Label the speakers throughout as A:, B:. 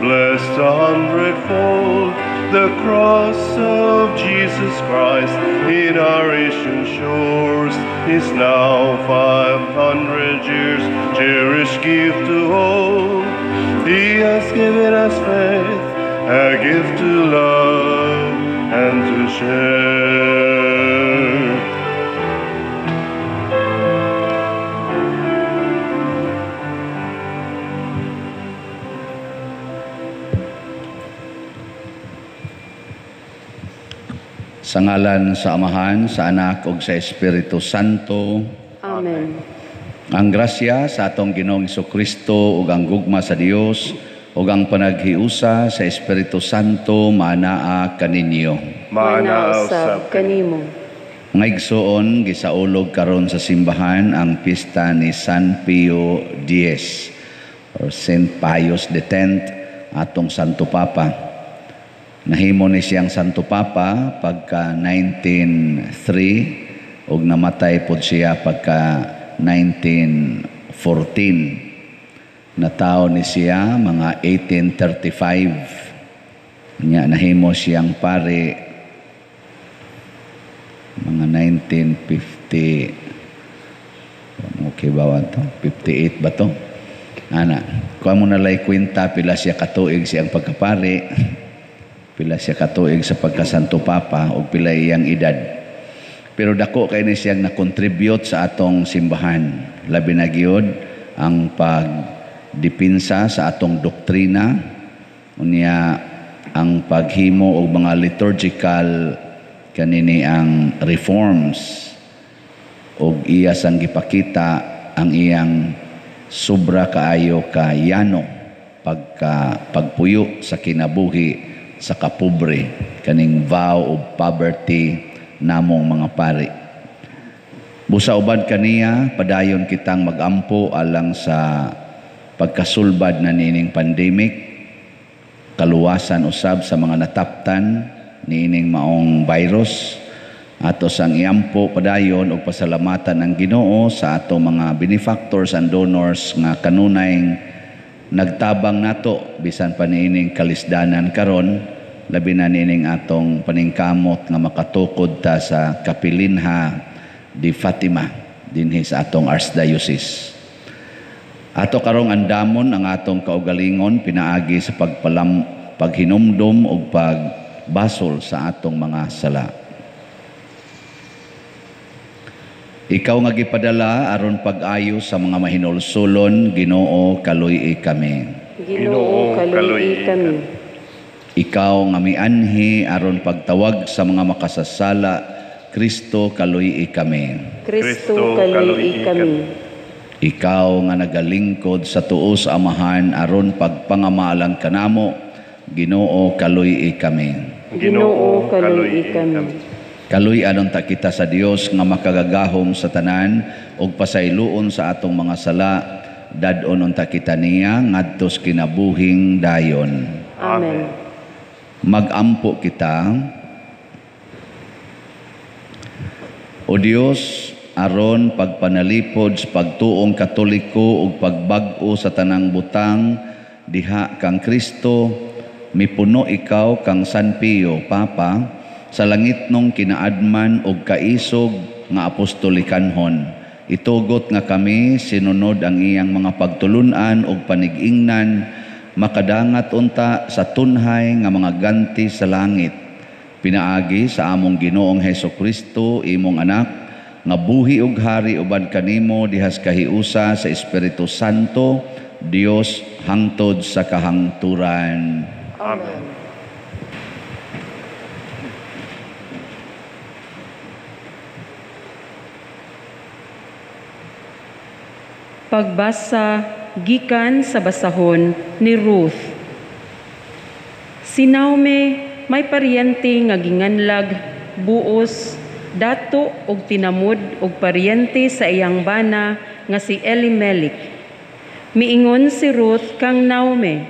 A: blessed 100-fold. The cross of Jesus Christ in our Asian shores is now 500 years cherished gift to hold. He has given us faith, a gift to love and to share.
B: Sa ngalan sa Amahan, sa Anak, ug sa Espiritu Santo.
C: Amen.
B: Ang grasya sa atong Ginoong Jesucristo ug ang gugma sa Dios ug ang panaghiusa sa Espiritu Santo maanaa kaninyo.
C: Manausab kanimo.
B: Ngaigsoon gisaulog karon sa simbahan ang pista ni San Pio X or Saint Pius X atong Santo Papa. Nahimo ni siyang Santo Papa pagka 1903 ug namatay pod siya pagka 1914. Natao ni siya mga 1835. Nya nahimo siyang pare mga 1950. Okay ba to? 58 ba to? Ana, kuha mo nalay kwenta pila siya katuig siyang pagkapare. Pila siya katuig sa pagkasanto Papa o pila iyang edad. Pero dako kay ni siyang na-contribute sa atong simbahan. Labi na gyud ang pagdipinsa sa atong doktrina, unya ang paghimo og mga liturgical kanini ang reforms og iya sang gipakita ang iyang sobra kaayo kayano pagpuyo sa kinabuhi sa kapobre, kaning vow of poverty namong mga pari. Busa uban kaniya, padayon kitang magampo alang sa pagkasulbad na nining pandemic, kaluwasan usab sa mga nataptan nining maong virus, ato sang iampo padayon og pasalamatan ang Ginoo sa ato mga benefactors and donors nga kanunay nagtabang nato bisan pa niining kalisdanan karon, labi na nining atong paningkamot nga makatukod ta sa Kapilinha di Fatima dinhi sa atong Archdiocese. Ato karong andamon ang atong kaugalingon pinaagi sa paghinumdum ug pagbasol sa atong mga sala. Ikaw nga gipadala aron pag-ayo sa mga mahinulsulon, Ginoo kaluy kami.
C: Ginoo kaluy kami.
B: Ikaw nga mianhi aron pagtawag sa mga makasasala, Kristo kaluy kami.
C: Kristo kaluy kami.
B: Ikaw nga nagalingkod sa tuo sa Amahan aron pagpangamalang kanamo, Ginoo kaluy kami.
C: Ginoo kaluy kami.
B: Kaluy anon ta kita sa Dios nga makagagahom sa tanan ug pasayloon sa atong mga sala, dadon unta kita niya ngadtos kinabuhing dayon.
C: Amen.
B: Magampo kita. O Dios, aron pagpanalipod sa pagtuong Katoliko ug pagbag-o sa tanang butang diha kang Kristo, mipuno ikaw kang San Pio Papa sa langitnong kinaadman og kaisog nga apostolikanhon. Itugot nga kami sinunod ang iyang mga pagtulunan og panig-ingnan, makadangat unta sa tunhay nga mga ganti sa langit. Pinaagi sa among Ginoong Hesukristo, imong anak, nga buhi ug hari uban kanimo dihas kahiusa sa Espiritu Santo, Dios hangtod sa kahangturan.
C: Amen. Pagbasa gikan sa basahon ni Ruth. Si Naomi may paryente nga ginganlag, buos, dato og tinamod og paryente sa iyang bana nga si Elimelech. Miingon si Ruth kang Naomi,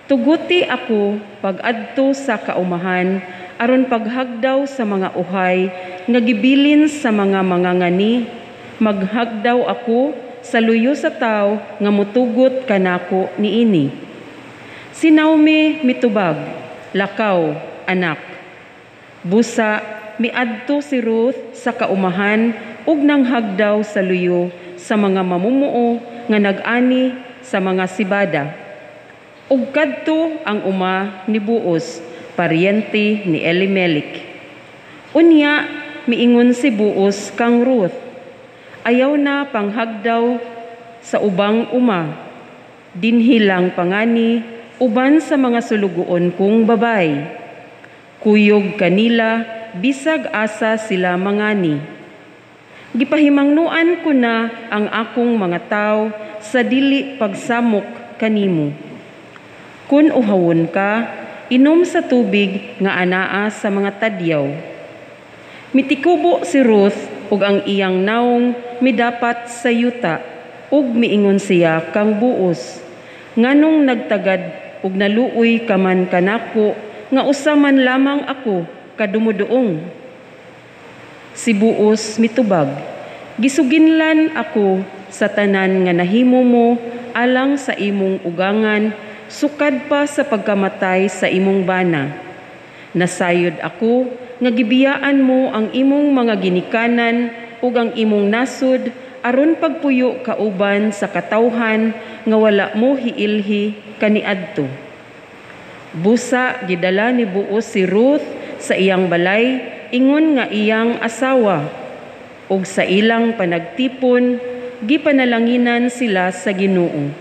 C: tuguti ako pag-adto sa kaumahan aron paghagdaw sa mga uhay nga gibilin sa mga mangangani, maghagdaw ako sa luyo sa tao nga mutugot kanako niini. Si Naomi mitubag, lakaw, anak. Busa, miadto si Ruth sa kaumahan ug nanghagdaw sa luyo sa mga mamumuo nga nag-ani sa mga sibada. Ug kadto ang uma ni Buos, paryente ni Elimelech. Unya, miingon si Buos kang Ruth, ayaw na panghagdaw sa ubang uma, dinhilang pangani, uban sa mga sulugoon kong babay. Kuyog kanila, bisag asa sila mangani. Gipahimangnuan ko na ang akong mga tao sa dili pagsamok kanimo. Kun uhawon ka, inom sa tubig nga anaa sa mga tadyaw. Mitikubo si Ruth ug ang iyang naong midapat sa yuta ug miingon siya kang Buos, nganong nagtagad ug naluoy ka man kanako nga usaman lamang ako kadumuduong. Si Buos mitubag, gisuginlan ako sa tanan nga nahimo mo alang sa imong ugangan, sukad pa sa pagkamatay sa imong bana. Nasayod ako nga gibiyaan mo ang imong mga ginikanan ug ang imong nasud aron pagpuyo kauban sa katawhan nga wala mo hiilhi kaniadto. Busa gidala ni Buos si Ruth sa iyang balay ingon nga iyang asawa, ug sa ilang panagtipon gipanalanginan sila sa Ginoo.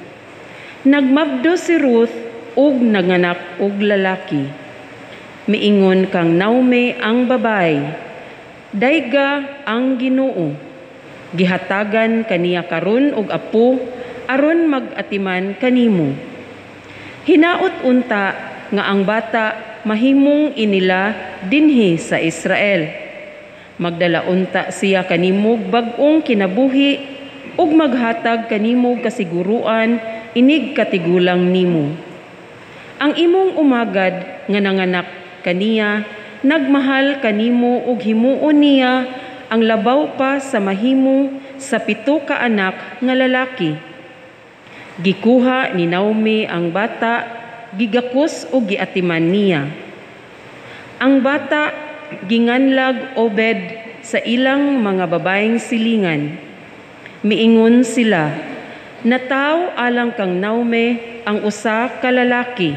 C: Nagmabdo si Ruth ug nanganak og lalaki. Miingon kang Naomi ang babay, dayga ang Ginoo, gihatagan kaniya karon og apo aron mag-atiman kanimo. Hinaot unta nga ang bata mahimong inila dinhi sa Israel. Magdala unta siya kanimo bag-ong kinabuhi ug maghatag kanimo kasiguruan inig katigulang nimo. Ang imong umagad nga nanganak kaniya, nagmahal kanimo ug himuon niya ang labaw pa sa mahimo sa 7 ka anak nga lalaki. Gikuha ni Naomi ang bata, gigakos o giatiman niya. Ang bata ginganlag Obed sa ilang mga babaeng silingan. Miingon sila, nataw alang kang Naomi ang usa ka lalaki.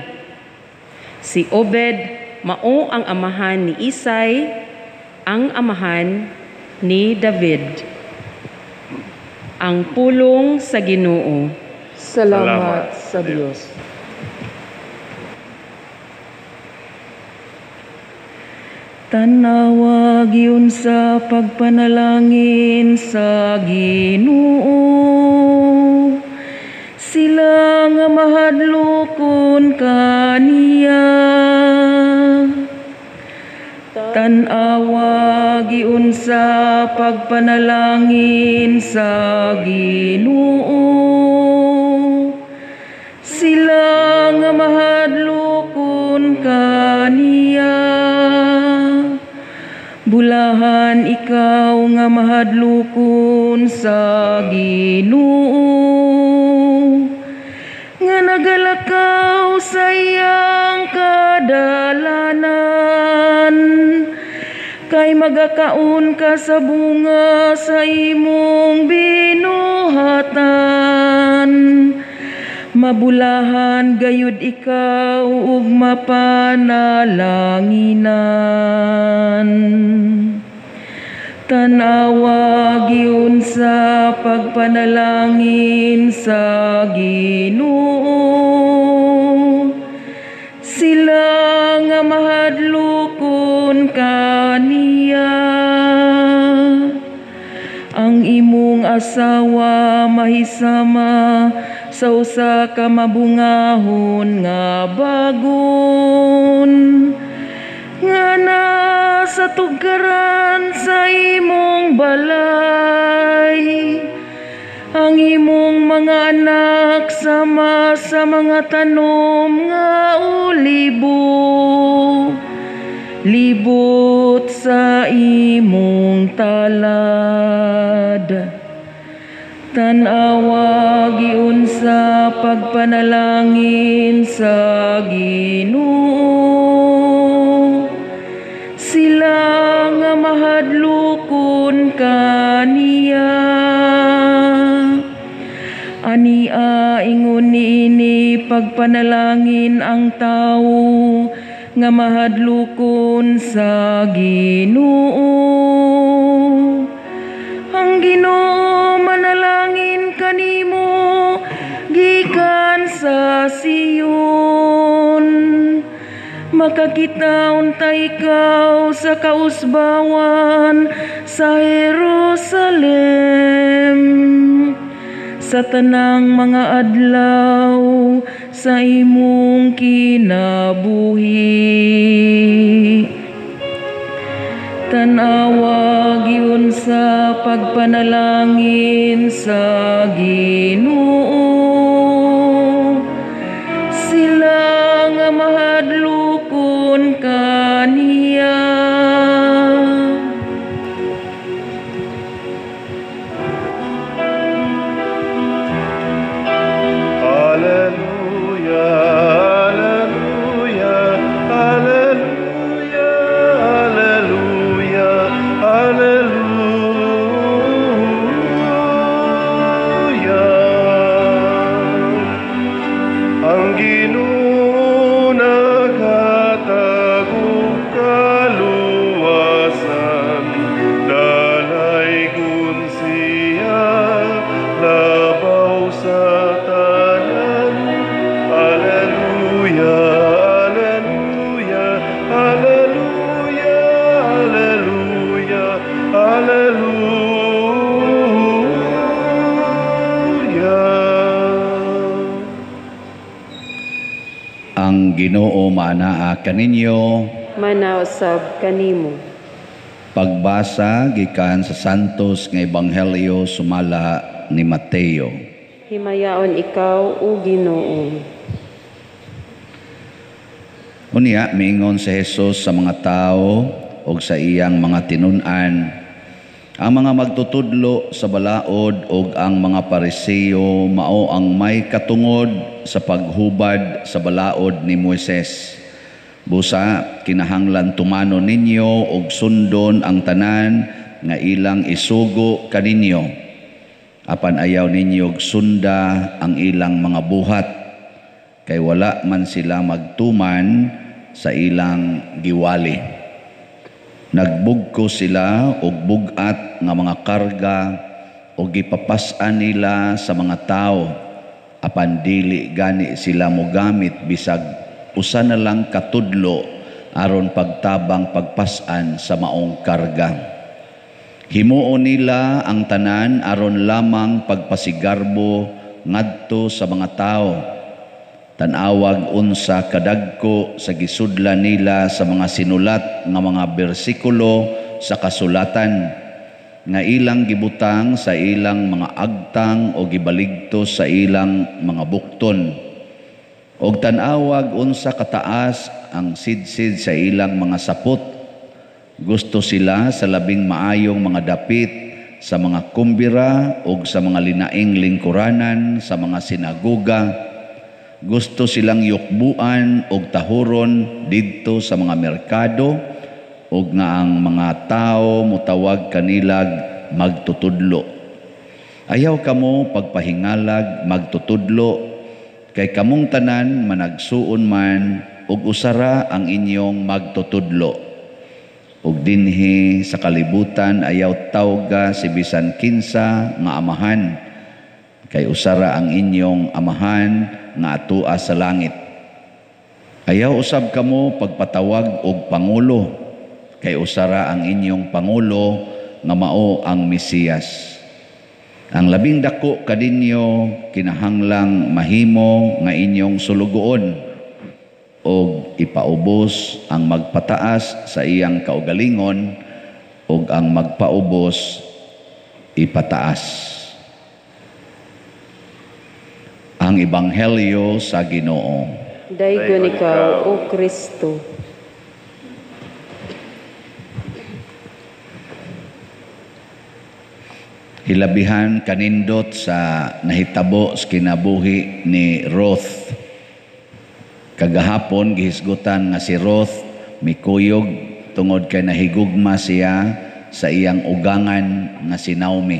C: Si Obed mao ang amahan ni Isay, ang amahan ni David. Ang pulong sa Ginoo.
A: Salamat
C: sa Diyos.
D: Tanawa giun sa pagpanalangin sa Ginoo, sila nga mahadlokon kaniya. Tanawa giun sa pagpanalangin sa Ginoo, sila nga mahadlokon kaniya. Bulahan ikaw nga mahadlokon sa Ginoo, nga nagalakaw sa iyang kadalanan, kay magakaon ka sa bunga sa imong binuhatan. Mabulahan gayud ikaw ug mapanalanginan. Tanawa giun sa pagpanalangin sa Ginoo, sila nga mahadlokon kaniya. Ang imong asawa mahisama sa usa ka mabungahon nga bagon, nga nasa tugaran sa imong balay. Ang imong mga anak sama sa mga tanom nga ulibo, libot sa imong talad. Tanawa giun sa pagpanalangin sa Ginoo. Sila nga mahadlokon kaniya. Ania ingon niini pagpanalangin ang tawo nga mahadlokon sa Ginoo. Ang Ginoo manalangin kanimo gikan sa Siyon. Makakita unta ikaw sa kausbawan sa Jerusalem. Sa tanang mga adlaw sa imong kinabuhi. Tanawa giun sa pagpanalangin sa Ginoo. Sila nga mahadlokon kaniya.
B: Ginoo maanaa kaninyo,
C: Manausab kanimo.
B: pagbasa gikan sa Santos nga Ebanghelyo sumala ni Mateo.
C: Himayaon ikaw, o Ginoo.
B: Unya miingon si Jesus sa mga tao o sa iyang mga tinun-an, ang mga magtutudlo sa balaod o ang mga Pariseo mao ang may katungod sa paghubad sa balaod ni Moises. Busa, kinahanglan tumano ninyo og sundon ang tanan nga ilang isugo kaninyo. Apan ayaw ninyo og sunda ang ilang mga buhat, kay wala man sila magtuman sa ilang giwali. Nagbugko sila og bugat nga mga karga o gipapas-an nila sa mga tao, apan dili gani sila mogamit bisag usa na lang katudlo aron pagtabang pagpas-an sa maong karga. Himuon nila ang tanan aron lamang pagpasigarbo ngadto sa mga tao. Tanawag unsa kadagko sa gisudlan nila sa mga sinulat nga mga bersikulo sa kasulatan nga ilang gibutang sa ilang mga agtang o gibaligto sa ilang mga bukton. Og tanawag unsa kataas ang sidsid sa ilang mga sapot. Gusto sila sa labing maayong mga dapit sa mga kumbira o sa mga linaing lingkuranan sa mga sinagoga. Gusto silang yukbuan o tahuron didto sa mga merkado o nga ang mga tao mutawag kanilag magtutudlo. Ayaw kamo pagpahingalag magtutudlo, kay kamong tanan managsuon man ug usara ang inyong magtutudlo. Ug dinhi sa kalibutan ayaw tawga si bisan kinsa nga amahan, kay usara ang inyong amahan nga atua sa langit. Ayaw usab kamo pagpatawag og pangulo, kay usara ang inyong pangulo nga mao ang Mesiyas. Ang labing dako kadinyo kinahanglang mahimo nga inyong sulugoon og ipaubos ang magpataas sa iyang kaugalingon og ang magpaubos ipataas. Ang Ebanghelyo sa Ginoo.
C: Daygon ikaw, o Kristo.
B: Hilabihan kanindot sa nahitabo sa kinabuhi ni Ruth. Kagahapon gihisgutan nga si Ruth mikuyog tungod kay nahigugma siya sa iyang ugangan nga si Naomi.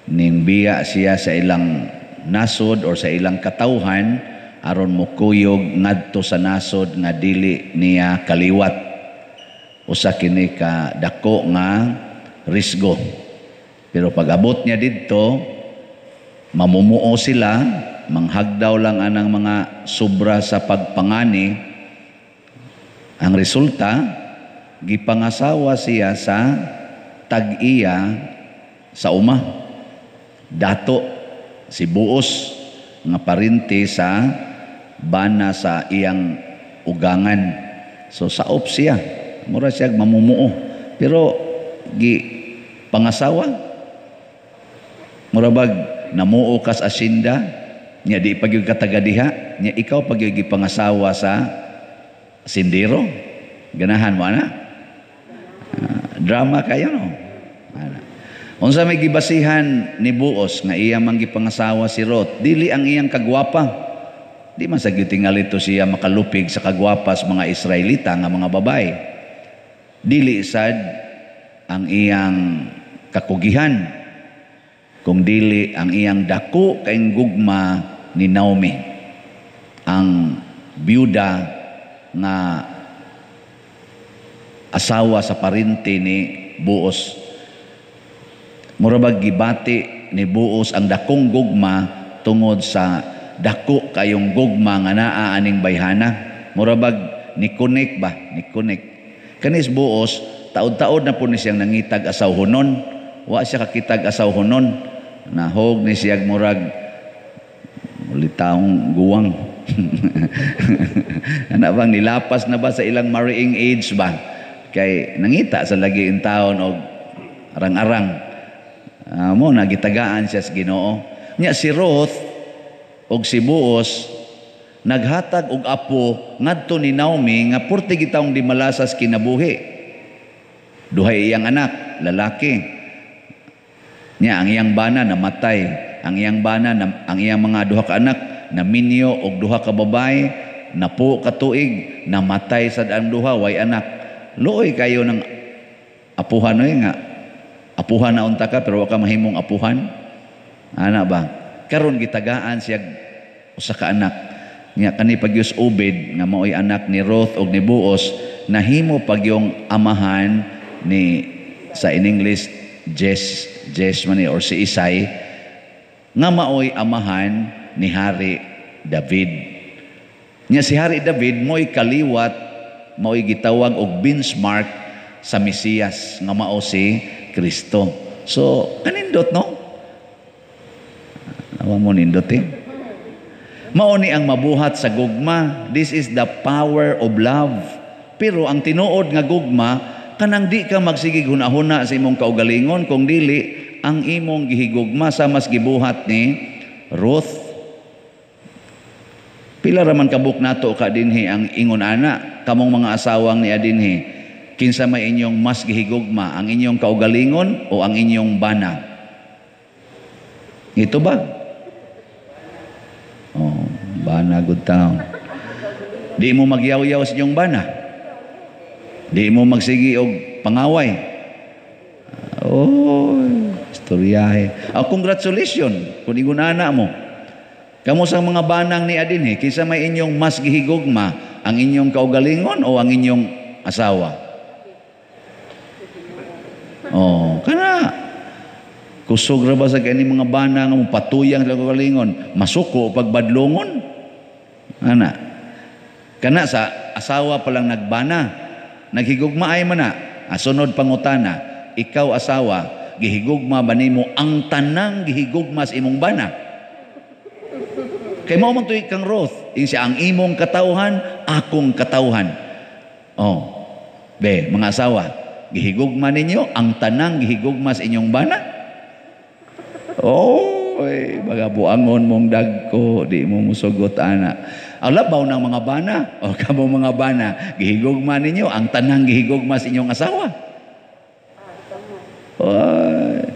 B: Nimbiya siya sa ilang nasod or sa ilang katawhan aron mukuyog ngadto sa nasod nga dili niya kaliwat. Usa kini ka dako nga risgo. Pero pag-abot niya didto, mamumuo sila, manghagdaw lang anang mga sobra sa pagpangani. Ang resulta, gipangasawa siya sa tag-iya sa uma. Dato, si Buos, nga parinti sa bana sa iyang ugangan. So saop siya, mura siya mamumuo. Pero pangasawa, murabag namuo kas asinda, nya di pagyud katagadiha, nya ikaw pagyud gipangasawa sa sindiro. Ganahan mo ana? Drama kayo no. Unsa may gibasihan ni Buos nga iya man gipangasawa si Ruth, dili ang iyang kagwapa. Di man sa gitingal ito siya makalupig sa kagwapas mga Israelita nga mga babae. Dili sad ang iyang kakugihan, kung dili ang iyang dako kaing gugma ni Naomi, ang byuda nga asawa sa parinti ni Buos. Murabag gibati ni Buos ang dakong gugma tungod sa dako kayong gugma nga naa aning bayhana. Murabag ni kunik ba? Ni kunik. Kanis Buos, taod-taod na po ni siyang nangitag asawhonon. Wa siya kakitag asawhonon. Nahog ni siyag murag ulitaong guwang. Ano bang nilapas na ba sa ilang marrying age ba? Kay nangita sa lagi in taon og arang-arang. Mo nagitagaan siya sa Ginoo. Nya si Ruth og si Buos naghatag og apo ngadto ni Naomi nga purti gitaong di malasas kinabuhi. Duhay iyang anak, lalaki. Nya ang iyang bana namatay, ang iyang bana ang iyang mga duha ka anak naminyo og duha ka babae, napo ka tuig, namatay sad ang duha way anak. Luoy kayo ng apuhan nga apuhan na unta ka pero wa ka mahimong apuhan. Ana ba? Karon gitagaan siya usa ka anak. Nya kani pagyus Obed nga maoy anak ni Ruth og ni Buos, nahimo pagyong amahan ni sa in English Jess man or si Isay nga maoy amahan ni Hari David. Nya si Hari David mo'y kaliwat, mao'y gitawag og benchmark sa Mesiyas nga mao si Kristo. So kanindot no? Awa mo nindot Mao ni ang mabuhat sa gugma. This is the power of love. Pero ang tinuod nga gugma, kanang di ka magsigig hunahuna sa imong kaugalingon, kung dili ang imong gihigugma sa mas gibuhat ni Ruth. Pila raman kabuk nato ka dinhi ang ingon ana, kamong mga asawang ni adinhi, kinsa may inyong mas gihigugma, ang inyong kaugalingon o ang inyong bana? Ito ba? Oh, bana good town. Di mo magyaw-yaw sa inyong bana. Di mo magsigi og pangaway. Oh, istoryahe. Congratulations kung igunana mo. Kamu sa mga banang ni adinhi, kinsa may inyong mas gihigugma, ang inyong kaugalingon o ang inyong asawa? Oh, kana kusog ra ba sa kani mga bana nga patuyang sa kaugalingon, masuko pagbadlongon? Ana. Kana sa asawa pa lang nagbana, naghigugma ay man na. Asunod pangutana, ikaw asawa, gihigugma ba nimo ang tanang gihigugma sa imong bana? Kay mao man tuy kang Ruth, siya ang imong katawhan, akong katawhan. Oh. Be, mga asawa, gihigugma ninyo ang tanang gihigugma sa inyong bana? Oh, baga buangon mong dagko, di mo musugot ana. Ang labaw ng mga bana, o kamo mga bana, gihigugma ninyo ang tanang gihigugma sa inyong asawa.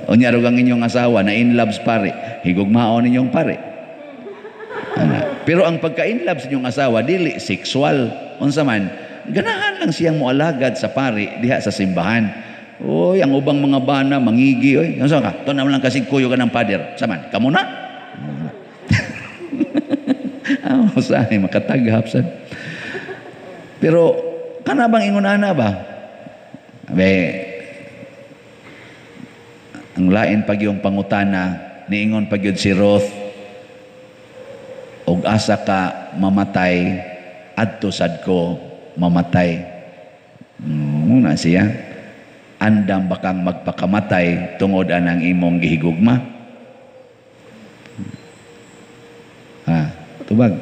B: O nyarog ang inyong asawa na in loves pare, higugmaon ninyong pare. Ana. Pero ang pagka-inlove sa inyong asawa, dili sexual. Unsa man, ganahan lang siyang mualagad sa pari diha sa simbahan. Oy, ang ubang mga bana, mangigi, oy. Unsa ka? Ito naman lang kasi kuyo ka ng pader. Saman, kamo na? Usahay, makataghap sad. Pero, kana bang ingunana ba? Ang lain pag yung pangutana, niingon pag yun si Ruth, og asa ka mamatay, adto sad ko mamatay. Muna siya, andam bakang magpakamatay tungod anang imong gihigugma. Tubag.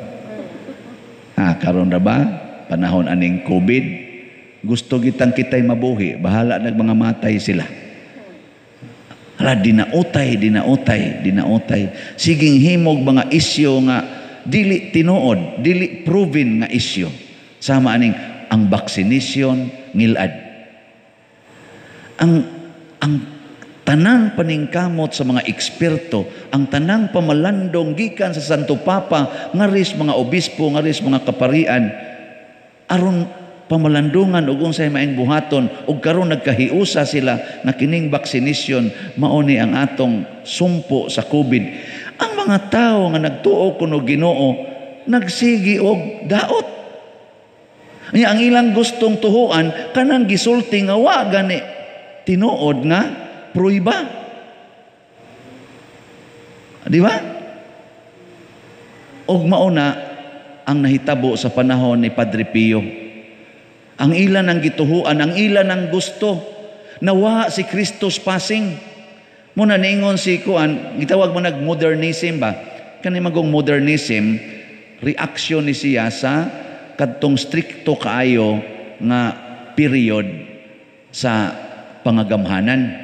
B: Karon ra ba? Panahon aning COVID, gusto kitay mabuhi, bahala nag mga matay sila. Hala, dinautay. Siging himog mga isyo nga dili tinuod, dili proven nga isyo. Sama aning ang vaccination ngilad. Ang tanang paningkamot sa mga eksperto, ang tanang pamalandong gikan sa Santo Papa, ngaris mga obispo, ngaris mga kaparian, aron pamalandungan ug unsay maayong buhaton ug karon nagkahiusa sila nga kining vaccination mauni ang atong sumpo sa COVID. Ang mga tao nga nagtuo kuno Ginoo nagsigi og daot. Ang ilang gustong tuhuan kanang gisulti nga wa gani tinuod nga pruiba. Di ba? Og mauna ang nahitabo sa panahon ni Padre Pio. Ang ilan ang gituhuan, ang ilan ang gusto. Nawa si Christos passing. Muna niingon si Kuan, gitawag mo nag-modernism ba? Kani magong modernism, reaksyon ni siya sa kadtong strikto kaayo nga period sa pangagamhanan.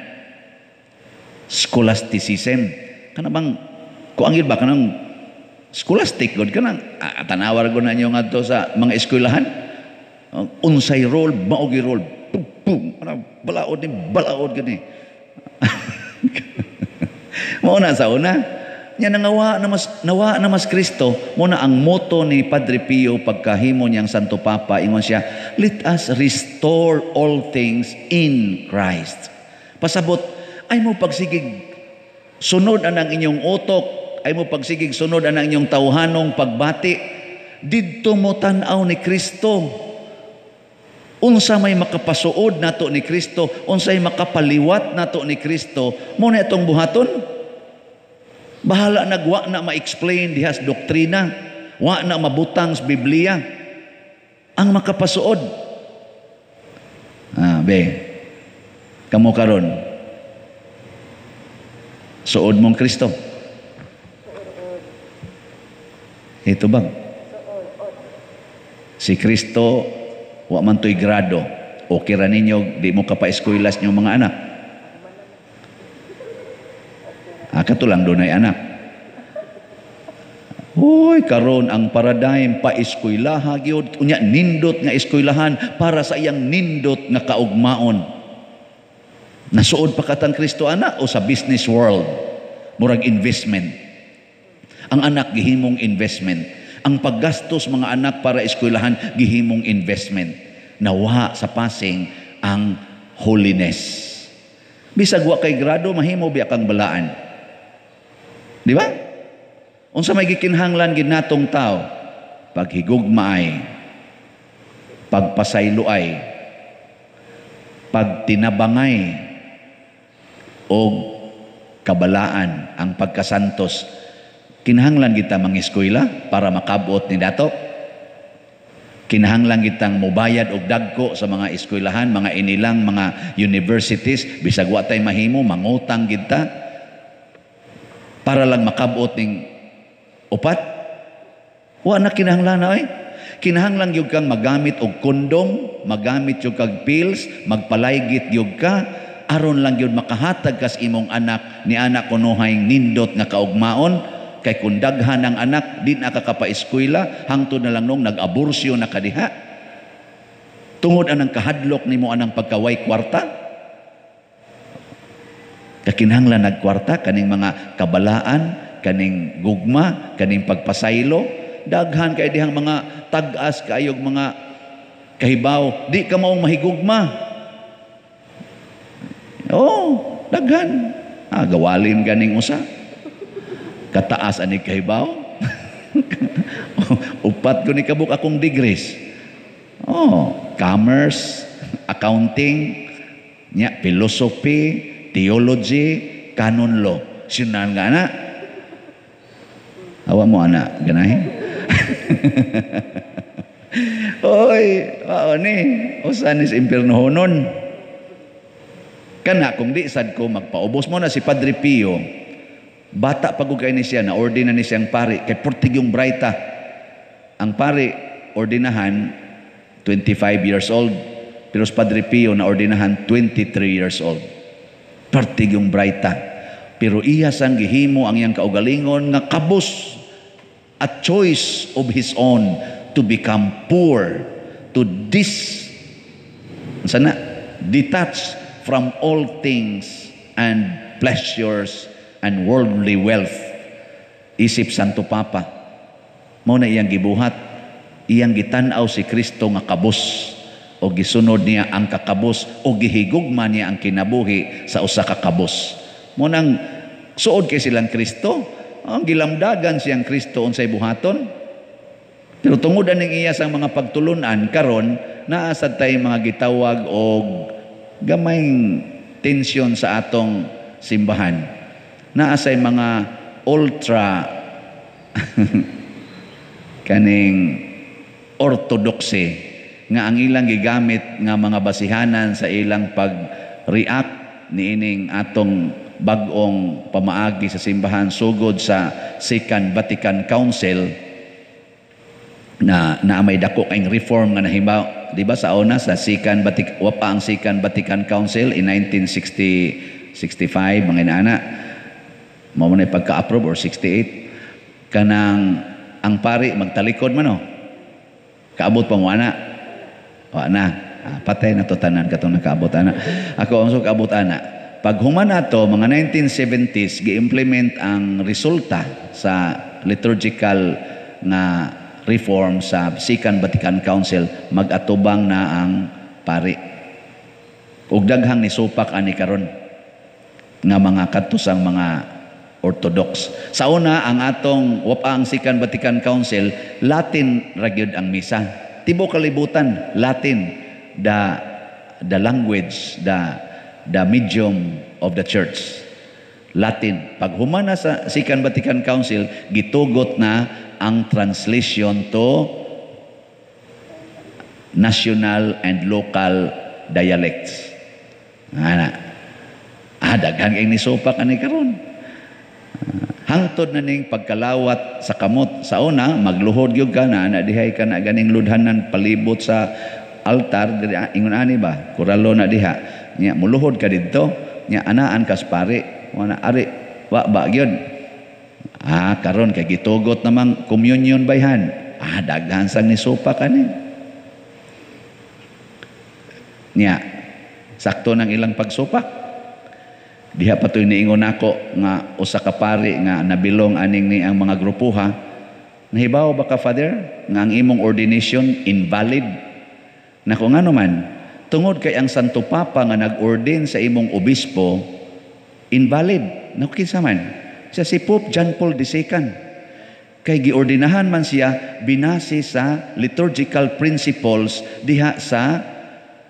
B: Scholasticism. Kanang kuangil ba kanang scholastic god kanang tanawar ko na niyo ngadto sa mga eskwelahan. Unsay role, maogi role. Pum, balaod gani. Mao na sa una. Nya nawa na mas Kristo, mo na ang motto ni Padre Pio pagkahimo niyang Santo Papa, ingon siya, let us restore all things in Christ. Pasabot ay mo pagsigig sunod anang inyong utok, ay mo pagsigig sunod anang inyong tawhanong pagbati, didto mo tan-aw ni Kristo. Unsa may makapasuod nato ni Kristo, unsay makapaliwat nato ni Kristo, mo na itong buhaton. Bahala nagwa na ma-explain dihas doktrina, wa na mabutang sa Biblia. Ang makapasuod. Kamo karon suod mong Kristo. Ito bang? Si Kristo, wa man to'y grado. Okay ra ninyo, di mo kapa-eskwelas nyo mga anak. Katulang doon ay anak. Hoy, karon ang paradigm pa eskwelaha gyud, unya nindot nga eskwelahan para sa iyang nindot nga kaugmaon. Nasuod pa katang Kristo anak o sa business world, murag investment. Ang anak gihimong investment. Ang paggastos mga anak para eskwelahan gihimong investment. Nawa sa passing ang holiness. Bisag wa kay grado mahimo biya kang balaan. Di ba? Unsa may gikinahanglan gid natong tao? Paghigugmaay, pagpasayloay, pagtinabangay, o kabalaan, ang pagkasantos. Kinahanglan kita mangiskwela para makabot ni dato. Kinahanglan kitang mobayad og dagko sa mga eskwelahan, mga inilang mga universities, bisag wa tay mahimo mangutang kita para lang makabot ning upat. Wa na kinahanglan ay. Kinahanglan gyud kang magamit og kondom, magamit gyud kag pills, magpalaygit gyud ka aron lang gyud makahatag kas imong anak ni anak kunohay nindot nga kaugmaon. Kay kung daghan ang anak, di na kakapaeskwela, hangtod na lang nung nag-aborsyo na kadiha. Tungod anang kahadlok ni mo anang pagkaway kwarta. Kakinahanglan nagkwarta, kaning mga kabalaan, kaning gugma, kaning pagpasaylo. daghan kay dihang mga tag-as kaayog mga kahibaw, di ka maong mahigugma. Daghan. Gawalin ganing usa. Kataas ani kahibaw. Upat ko ni kabuk akong degrees. Commerce, accounting, philosophy, theology, canon law. Sinan nga na. Awa mo ana, ganahin. Oy, ni, usanis impiernohonon. Kana kung di sad ko magpaubos mo na si Padre Pio. Bata pagugay ni siya, na-ordina ni siyang pari kay Portigyong Braita. Ang pari ordinahan 25 years old, pero si Padre Pio na ordinahan 23 years old. Portigyong Braita. Pero iya sang gihimo ang iyang kaugalingon nga kabus a choice of his own to become poor, to detach from all things and pleasures and worldly wealth. Isip Santo Papa, mo na iyang gibuhat, iyang gitan-aw si Kristo nga kabus, o gisunod niya ang kakabus, o gihigugma niya ang kinabuhi sa usa ka kabus. Mo nang suod kay silang Kristo, ang gilamdagan siyang Kristo unsay buhaton. Pero tungod aning iya sang mga pagtulunan karon, naa sad tay mga gitawag og gamayng tensyon sa atong simbahan. Naa say mga ultra kaning orthodoxy nga ang ilang gigamit nga mga basihanan sa ilang pag-react niining atong bag-ong pamaagi sa simbahan sugod sa Second Vatican Council na may dako kayong reform nga nahibaw, di ba sa una sa Second Vatican Council in 1965 mga inaana mo na pagka-approve or 68 kanang ang pari magtalikod man kaabot pa mo ana patay na to tanan katong nakaabot ana ako ang kaabot ana pag human nato mga 1970s gi-implement ang resulta sa liturgical na reform sa Second Vatican Council, mag-atubang na ang pari ug daghang nisupak ani karon nga mga katusang mga Orthodox. Sa una, ang atong ang Second Vatican Council, Latin ragyod ang misa. Tibo kalibutan, Latin, the language, the medium of the church. Latin. Pag humana sa Second Vatican Council, gitugot na ang translation to national and local dialects. Daghang ang nisupak ani karon. Hangtod na ning pagkalawat sa kamot. Sa una, magluhod gyud ka na dihay ka na ganing ludhanan palibot sa altar diri ingon ani ba kuralo na diha nya muluhod ka didto nya anaan kas pare wana ari wa ba gyud karon kay gitugot namang communion bayhan daghan sang nisupak ani nya sakto nang ilang pagsupak. Diha patoy niingon ako nga usa ka pari nga nabilong aning ni ang mga grupuha. Nahibaw ba ka, Father, nga ang imong ordination invalid? Nako nga naman, tungod kay ang Santo Papa nga nag-ordain sa imong obispo, invalid. Nako kinsa man? Siya si Pope John Paul II. Kay giordinahan man siya binase sa liturgical principles diha sa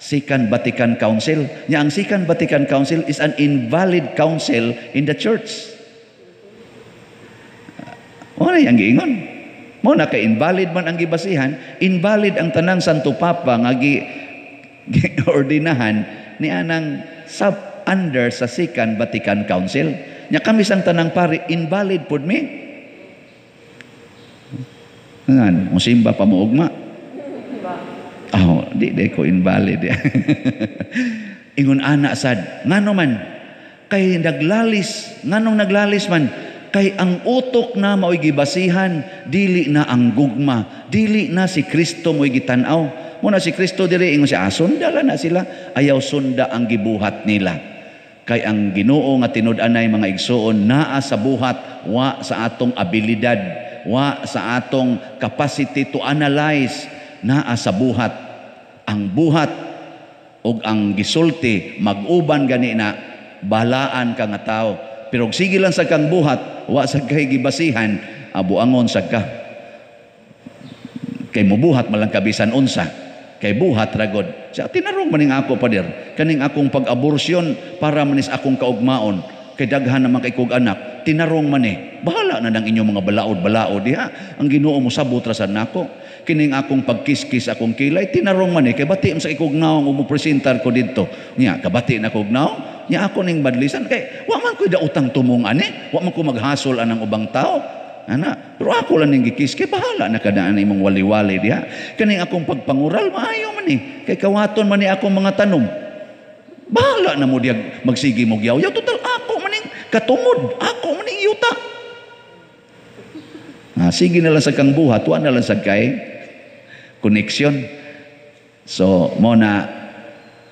B: Second Vatican Council. Nya ang Second Vatican Council is an invalid council in the church. Ano yung giingon? Mo na kay invalid man ang gibasihan, invalid ang tanang Santo Papa nga gi-ordinahan ni anang under sa Second Vatican Council. Nya kami sang tanang pari invalid pud mi. Ngan, musimba pa mo ugma. Di ko invalid. Ingon ana sad, ngano man kay nganong naglalis man kay ang utok na mao'y gibasihan, dili na ang gugma, dili na si Kristo mo'y gitan-aw. Muna si Kristo diri ingon siya, sundala na sila, ayaw sunda ang gibuhat nila. Kay ang Ginoo nga tinud-anay mga igsoon naa sa buhat wa sa atong abilidad wa sa atong capacity to analyze naa sa buhat. Ang buhat o ang gisulti, mag-uban gani na, balaan ka nga tao. Pero sige lang sa kang buhat, wa sa kay gibasihan, abuangon sa ka. Kay mubuhat malang kabisan unsa. Kay buhat ragod. Siya, tinarong maning ako pader. Kaning akong pag-aborsyon para manis akong kaugmaon. Kay daghan naman kay kog anak. Tinarong mani. Bahala na ng inyong mga balaod-balaod diha. Ang Ginoo mo sabot ra sad nako. Kining akong pagkiskis akong kilay, tinarong man kay bati sa ikugnaw mo presentar ko didto. Nya kabati na kugnaw, nya ako ning badlisan kay wa man ko dautang tumong ani, wa man ko maghasol anang ubang tao. Ana, pero ako lang ning gikis kay bahala na kadaan imong wali-wali diha. Kining akong pagpangural maayo man kay kawaton man ni akong mga tanom. Bahala na mo diag magsigi mo yaw. Yaw total ako maning katumod, ako maning yuta. Sige na lang sa kang buhat, wa na lang sa kay connection. So, mo na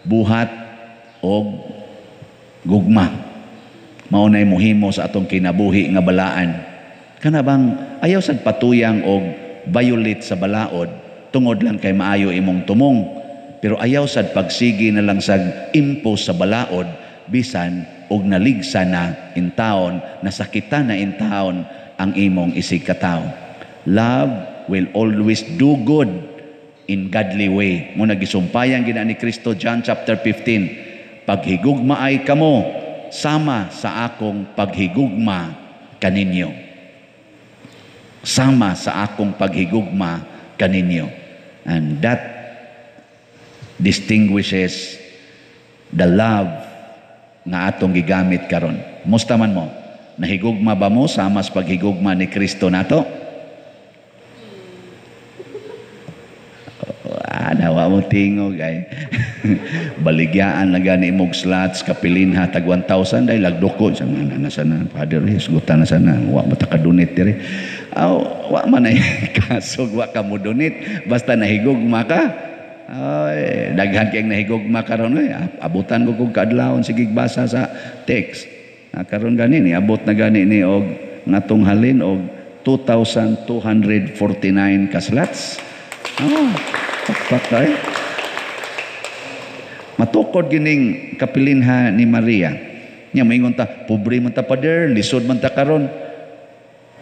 B: buhat o gugma. Maunay muhimo sa atong kinabuhi nga balaan. Kana bang ayaw sad patuyang og violate sa balaod tungod lang kay maayo imong tumong. Pero ayaw sad pagsigi na lang sa impose sa balaod bisan og naligsa na in taon, nasakitan na in taon ang imong isig katao. Love will always do good in godly way. Muna gisumpayang gina ni Kristo, John chapter 15, paghigugma ay kamo sama sa akong paghigugma kaninyo. Sama sa akong paghigugma kaninyo. And that distinguishes the love nga atong gigamit karon. Musta man mo? Nahigugma ba mo sama sa paghigugma ni Kristo nato? Nawa mo tingog ay baligyaan na gani imong slots kapilin ha tag 1,000 dahil lagdoko sa sana father isgutan na sana wa matakadunit diri wa man ay kasog wa ka mo donate basta nahigugma ka ay daghan kay nahigugma karon abutan ko kog kadlawon sige basa sa text karon gani ni abot na gani ni og ngatong halin og 2,249 ka slots. Patay. Matukod gining kapilinha ni Maria. Nya moingon ta, pobre man ta pader, lisod man ta karon.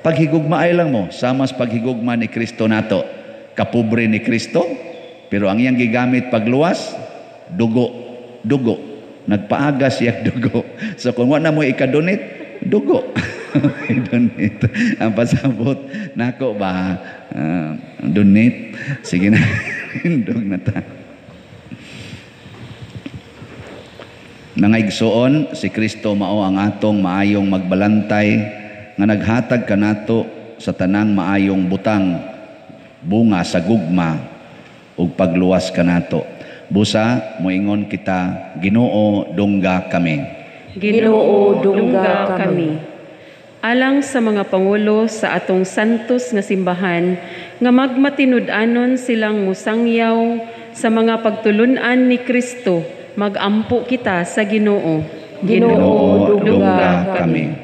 B: Paghigugmaay lang mo, sama sa paghigugma ni Kristo nato. Kapobre ni Kristo, pero ang iyang gigamit pagluwas, dugo. Nagpaagas yak dugo. So kung wa na mo ikadonate, dugo. Donate. Ang pasabot nako ba donate. Sige na. Hindog na ta. Mga igsoon, si Kristo mao ang atong maayong magbalantay nga naghatag kanato sa tanang maayong butang bunga sa gugma ug pagluwas kanato. Busa moingon kita, Ginoo dungga kami.
C: Ginoo dungga kami. Alang sa mga pangulo sa atong santos nga simbahan nga magmatinud-anon silang musangyaw sa mga pagtulunan ni Kristo, magampo kita sa Ginoo.
B: Ginoo dungga kami.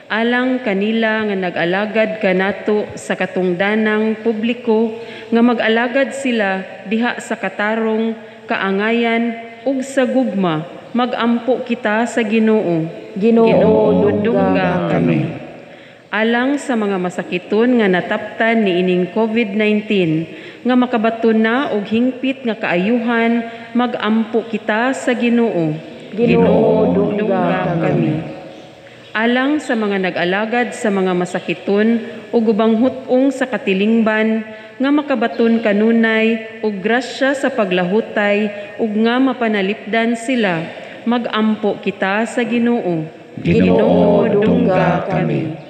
C: Alang kanila nga nag-alagad kanato sa katungdanang publiko nga mag-alagad sila diha sa katarong, kaangayan ug sa gugma, magampo kita sa Ginoo. Ginoo dungga kami. Alang sa mga masakiton nga nataptan ni ining COVID-19 nga makabaton na og hingpit nga kaayuhan, magampo kita sa Ginoo. Ginoo dungga kami. Alang sa mga nag-alagad sa mga masakiton ug ubang hut-ong sa katilingban nga makabaton kanunay og grasya sa paglahutay ug nga mapanalipdan sila, magampo kita sa Ginoo.
B: Ginoo dungga kami.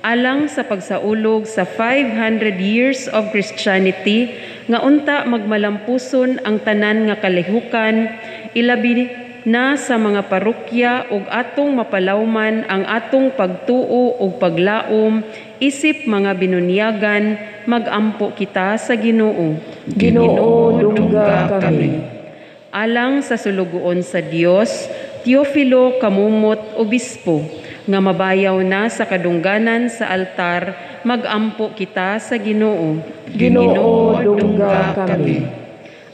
C: Alang sa pagsaulog sa 500 years of Christianity nga unta magmalampuson ang tanan nga kalihukan, ilabi na sa mga parokya ug atong mapalawman ang atong pagtuo ug paglaom isip mga binunyagan, magampo kita sa Ginoo.
D: Ginoo dungga kami.
C: Alang sa sulugoon sa Dios, Teofilo Kamumot Obispo, nga mabayaw na sa kadungganan sa altar magampo kita sa Ginoo.
D: Ginoo, dungga kami.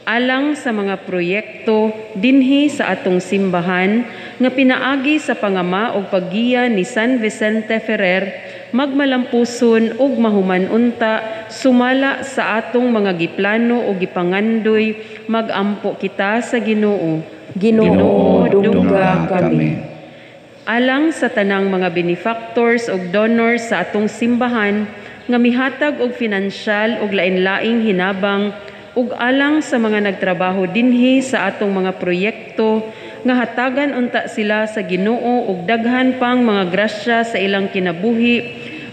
C: Alang sa mga proyekto dinhi sa atong simbahan nga pinaagi sa pangama o paggiya ni San Vicente Ferrer, magmalampuson ug mahumanunta sumala sa atong mga giplano o gipangandoy, magampo kita sa Ginoo.
D: Ginoo, dungga kami.
C: Alang sa tanang mga benefactors ug donors sa atong simbahan nga mihatag og finansyal ug lain-laing hinabang, ug alang sa mga nagtrabaho dinhi sa atong mga proyekto nga hatagan unta sila sa Ginoo ug daghan pang mga grasya sa ilang kinabuhi,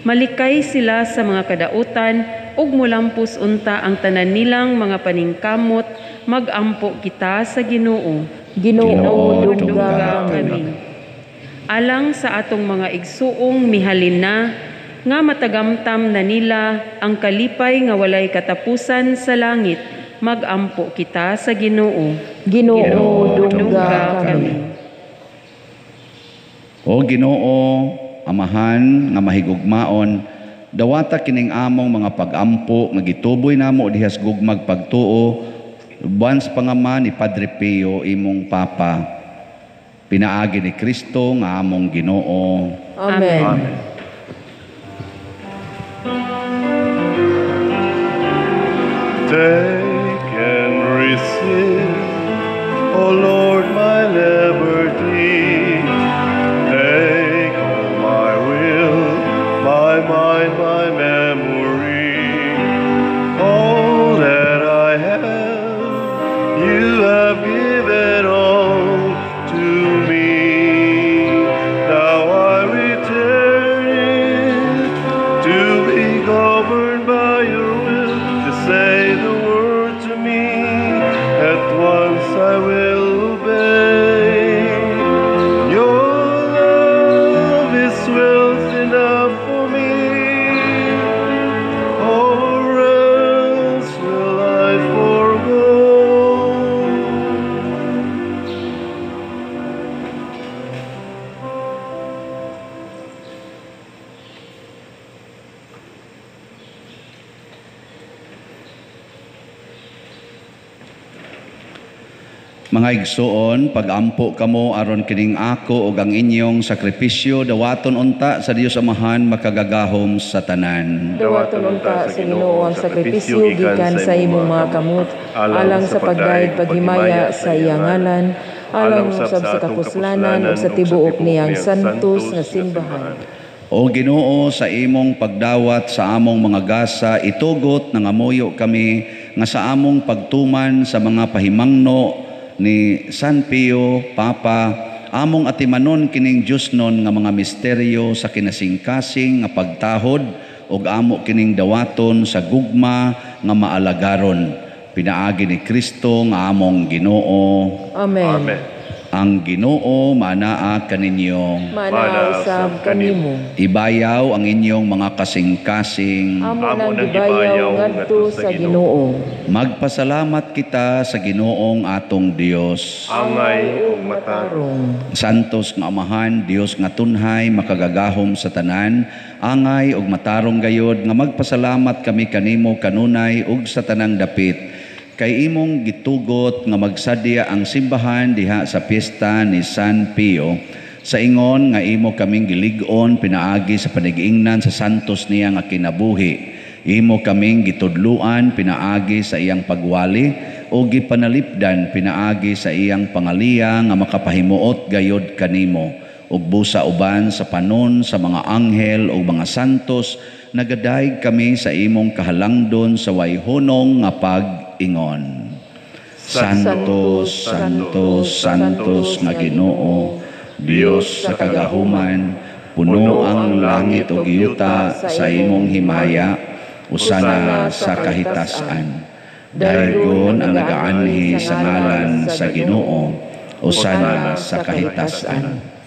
C: malikay sila sa mga kadautan ug mulampos unta ang tanan nilang mga paningkamot, magampo kita sa Ginoo.
D: Ginoo, dungga kami.
C: Alang sa atong mga igsuong mihalina nga matagamtam na nila ang kalipay nga walay katapusan sa langit, magampo kita sa Ginoo.
D: Ginoo, dungga kami.
B: O Ginoo, Amahan nga mahigugmaon, dawata kining among mga pagampo nga gituboy namo dihas gugmag pagtuo uban sa pangama ni Padre Pio imong Papa. Pinaagi ni Kristo nga among Ginoo.
D: Amen.
A: Amen. Take and receive, O Lord, my liberty. Take all my will, my mind, my memory. All that I have, you have given all to me. Now I return it to be governed by your will, to say the word to me, at once I will obey. Your love is wealth enough for me, or else will I forego.
B: Mga igsoon, pagampo kamo aron kining ako ug ang inyong sakripisyo dawaton unta sa Dios Amahan makagagahom sa tanan.
D: Dawaton unta sa Ginoo ang sakripisyo gikan sa imong mga kamot, alang sa pagdayeg paghimaya sa iyang ngalan, alang usab sa kapuslanan ug sa tibuok niyang santos nga simbahan.
B: O Ginoo, sa imong pagdawat sa among mga gasa, itugot nangamuyo kami nga sa among pagtuman sa mga pahimangno ni San Pio, Papa, among atimanon kining Diosnon nga mga misteryo sa kinasingkasing nga pagtahod ug amo kining dawaton sa gugma nga maalagaron. Pinaagi ni Kristo nga among Ginoo.
D: Amen.
A: Amen.
B: Ang Ginoo manaa kaninyo.
D: Manausab kanimo.
B: Ibayaw ang inyong mga kasing-kasing.
D: Amo nang gibayaw ngadto sa Ginoo.
B: Magpasalamat kita sa Ginoong atong Dios.
A: Angay ug matarong.
B: Santos nga Amahan, Dios nga tunhay makagagahom sa tanan, angay ug matarong gayod nga magpasalamat kami kanimo kanunay ug sa tanang dapit. Kay imong gitugot nga magsadya ang simbahan diha sa piyesta ni San Pio, sa ingon nga imo kaming gilig-on pinaagi sa panag-ingnan sa santos niya nga kinabuhi. Imo kaming gitudluan pinaagi sa iyang pagwali o gipanalipdan pinaagi sa iyang pangaliya nga makapahimuot gayod kanimo. Ug busa uban sa panon sa mga anghel o mga santos, nagadayeg kami sa imong kahalangdon sa wayhunong nga pag-ingon. Santos, Santos, Santos nga Ginoo, Dios sa kagahuman, puno ang langit ug yuta sa imong himaya, usana sa kahitasan. Daygon ang nagaanhi sa ngalan sa Ginoo, usana sa kahitasan.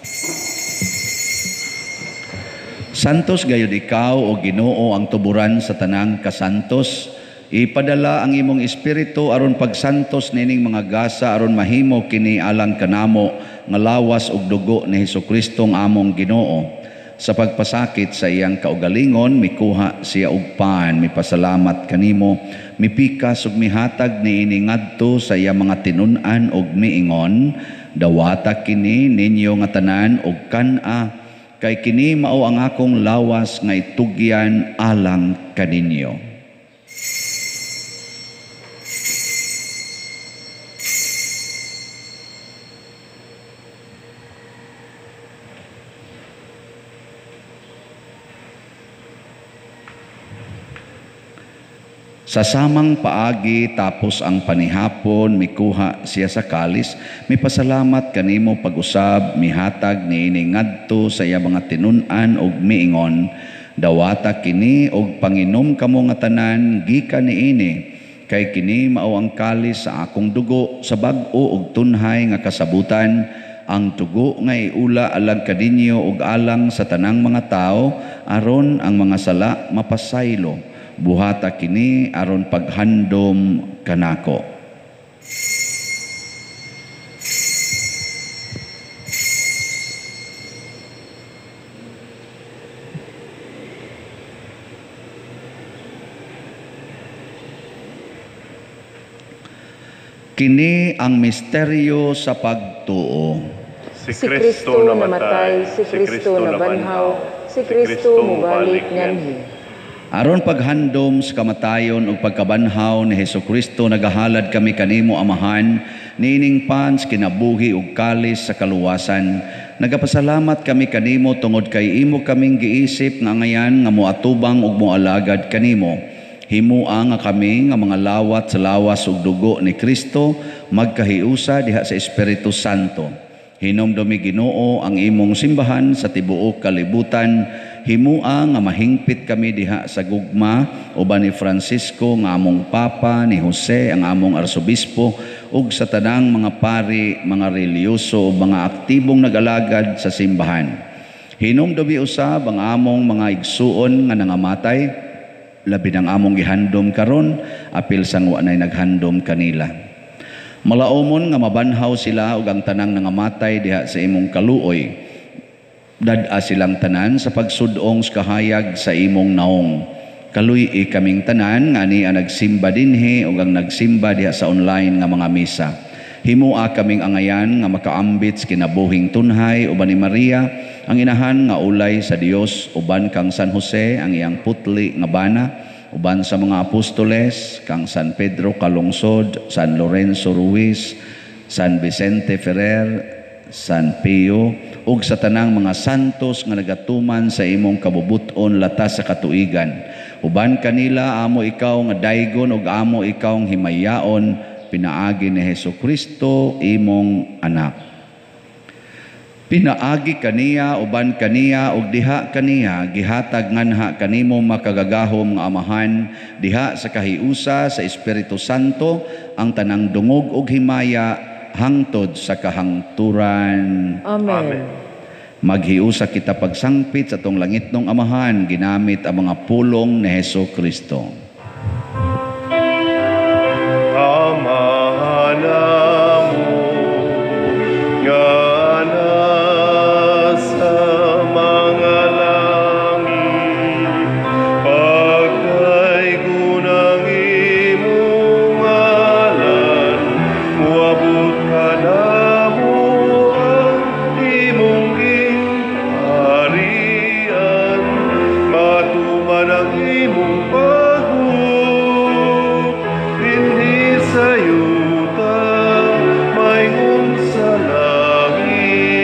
B: Santos gayud ikaw o Ginoo ang tuburan sa tanang kasantos. Ipadala ang imong espiritu aron pagsantos nining mga gasa aron mahimo kini alang kanamo nga lawas ug dugo ni Hesukristo ang among Ginoo. Sa pagpasakit sa iyang kaugalingon, mikuha siya og paan, mipasalamat kanimo, mipikas ug mihatag niini ngadto sa iyang mga tinun-an ug miingon, dawata kini ninyo nga tanan og kan-a, kay kini mao ang akong lawas nga itugyan alang kaninyo. Sa samang paagi tapos ang panihapon, mikuha siya sa kalis, mipasalamat kanimo pag-usab, mihatag niini ngadto sa iya mga tinun-an ug miingon, dawata kini og panginom kamo nga tanan gikan niini, kay kini mao ang kalis sa akong dugo sa bag-o ug tunhay nga kasabutan, ang tugo nga iula alang kadinyo ug alang sa tanang mga tao aron ang mga sala mapasaylo. Buhata kini aron paghandom kanako. Kini ang misteryo sa pagtuo.
D: Si Kristo namatay, si Kristo nabanhaw, si Kristo mubalik nganhi.
B: Aron paghandom sa kamatayon ug pagkabanhaw ni Hesukristo, nagahalad kami kanimo Amahan, nining pans kinabuhi ug kalis sa kaluwasan. Nagapasalamat kami kanimo tungod kay imo kaming giisip nga ngayan nga moatubang ug moalagad kanimo. Himua nga kami nga mga lawat sa lawas ug dugo ni Kristo magkahiusa diha sa Espiritu Santo. Hinumdumi Ginoo ang imong simbahan sa tibuok kalibutan. Himua nga mahingpit kami diha sa gugma uban ni Francisco nga among Papa, ni Jose ang among Arsobispo ug sa tanang mga pari, mga reliyoso ug mga aktibong nag-alagad sa simbahan. Hinumdumi usab ang among mga igsuon nga nangamatay, labi ng among gihandom karon, apil sang wa nay naghandom kanila. Malaumon nga mabanhaw sila ug ang tanang nangamatay diha sa imong kaluoy. Dad-a silang tanan sa pagsudong sa kahayag sa imong naong. Kaluy kaming tanan nga ni nagsimba dinhi ug ang nagsimba diha sa online nga mga misa. Himua kaming angayan nga makaambit sa kinabuhing tunhay uban ni Maria, ang inahan nga ulay sa Dios, uban kang San Jose ang iyang putli nga bana, uban sa mga apostoles kang San Pedro Calungsod, San Lorenzo Ruiz, San Vicente Ferrer, San Pio, ug sa tanang mga santos nga nagatuman sa imong kabubuton latas sa katuigan. Uban kanila amo ikaw nga daygon ug amo ikaw nga himayaon, pinaagi ni Hesukristo imong anak. Pinaagi kaniya uban kaniya ug diha kaniya gihatag nganha kanimo makagagahom nga Amahan, diha sa kahiusa sa Espiritu Santo ang tanang dungog ug himaya hangtod sa kahangturan.
D: Amen.
B: Maghiusa kita pagsangpit sa tong langitnong Amahan, ginamit ang mga pulong ni Hesukristo.
A: Amahan mo nga nasa mga langit, pagkaigo ng imong ngalan, muabot ka na mo ang imong harian, matuman ang imong paghup, dinhi sa yuta, mayroon sa langit.